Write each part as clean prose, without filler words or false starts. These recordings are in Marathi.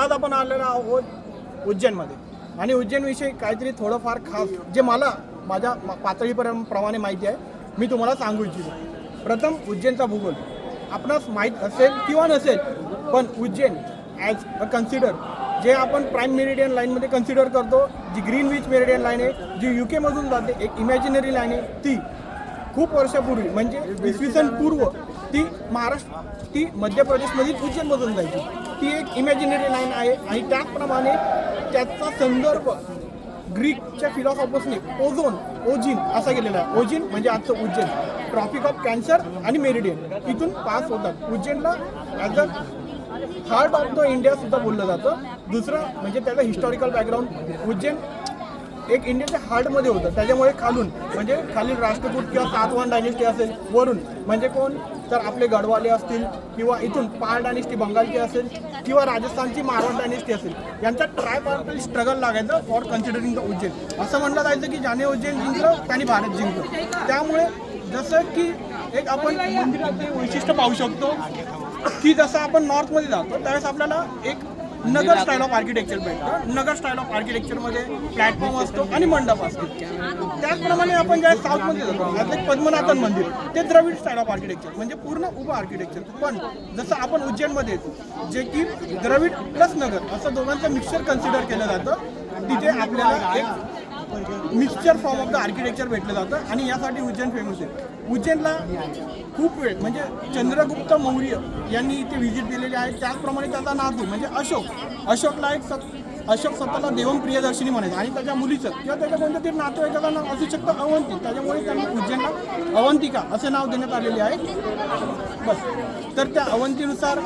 आज आपण आलेलो आहोत उज्जैनमध्ये आणि उज्जैनविषयी काहीतरी थोडंफार खास जे मला माझ्या पातळीप्रमाणे माहिती आहे मी तुम्हाला सांगू इच्छितो. प्रथम उज्जैनचा भूगोल आपणास माहीत असेल किंवा नसेल, पण उज्जैन ॲज अ कन्सिडर जे आपण प्राईम मेरिडियन लाईनमध्ये कन्सिडर करतो, जी ग्रीनविच मेरिडियन लाईन आहे, जी UK मधून जाते, एक इमॅजिनरी लाईन आहे, ती खूप वर्षापूर्वी म्हणजे इसवी सन पूर्व ती मध्य प्रदेशमधील उज्जैनमधून जायची. ती एक इमॅजिनरी लाईन आहे आणि त्याचप्रमाणे त्याचा संदर्भ ग्रीकच्या फिलॉसॉफर्सने ओजिन असा गेलेला आहे. ओजिन म्हणजे आजचं उज्जैन, ट्रॉपिक ऑफ कॅन्सर आणि मेरिडियन इथून पास होतात. उज्जैनला as a heart of the India सुद्धा बोललं जातं. दुसरं म्हणजे त्याचं हिस्टॉरिकल बॅकग्राऊंड, उज्जैन एक इंडियाच्या हार्टमध्ये होतं, त्याच्यामुळे खालून म्हणजे खालील राष्ट्रकूट किंवा सातवाहन डायनेस्टी असेल, वरून म्हणजे कोण तर आपले गढवाले असतील किंवा इथून पाल डायनेस्टी बंगालची असेल किंवा राजस्थानची मारवाड डायनेस्टी असेल, यांचा ट्रायपार्टल स्ट्रगल लागायचं फॉर कन्सिडरिंग द उज्जैन. असं म्हणलं जायचं की ज्याने उज्जैन जिंकलं त्याने भारत जिंकलं. त्यामुळे जसं की एक आपण मंदिराचे वैशिष्ट्य पाहू शकतो की जसं आपण नॉर्थमध्ये जातो त्यावेळेस आपल्याला एक नगर स्टाईल ऑफ आर्किटेक्चर भेटतं. नगर स्टाईल ऑफ आर्किटेक्चरमध्ये प्लॅटफॉर्म असतो आणि मंडप असतो. त्याचप्रमाणे आपण ज्या साऊथमध्ये जातो त्यातलं एक पद्मनाभन मंदिर, ते द्रविड स्टाईल ऑफ आर्किटेक्चर म्हणजे पूर्ण उभं आर्किटेक्चर. पण जसं आपण उज्जैनमध्ये येतो जे की द्रविड प्लस नगर असं दोघांचं मिक्सचर कन्सिडर केलं जातं, तिथे आपल्याला एक mixture form of the architecture भेटलं जातं आणि यासाठी उज्जैन फेमस आहे. उज्जैनला खूप वेळ म्हणजे चंद्रगुप्त मौर्य यांनी इथे व्हिजिट दिलेली आहे. त्याचप्रमाणे त्याचा नातू म्हणजे अशोकला अशोक स्वतःला देवम प्रियदर्शिनी म्हणायचं आणि त्याच्या मुलीचं किंवा त्याच्या कोणत्या तरी नातेवाईकाचं नाव असू शकतं अवंती, त्याच्यामुळे त्यांना उज्जैनला अवंतिका असे नाव देण्यात आलेले आहे. बस. तर त्या अवंतीनुसार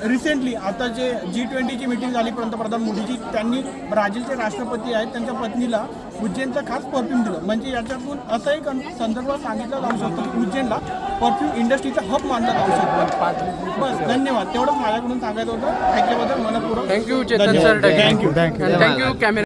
रिसेंटली आता जे G20ची मीटिंग झाली पंतप्रधान मोदीजी, त्यांनी ब्राझीलचे राष्ट्रपती आहेत त्यांच्या पत्नीला उज्जैनचं खास परफ्यूम दिलं. म्हणजे याच्यातून असंही संदर्भ सांगितला जाऊ शकतो की उज्जैनला परफ्यूम इंडस्ट्रीचा हब मानलं जाऊ शकतो. बस, धन्यवाद. तेवढंच माझ्याकडून सांगायचं होतं. ऐकल्याबद्दल मनपूर्वक thank you Chetan sir. Thank you. Thank you camera.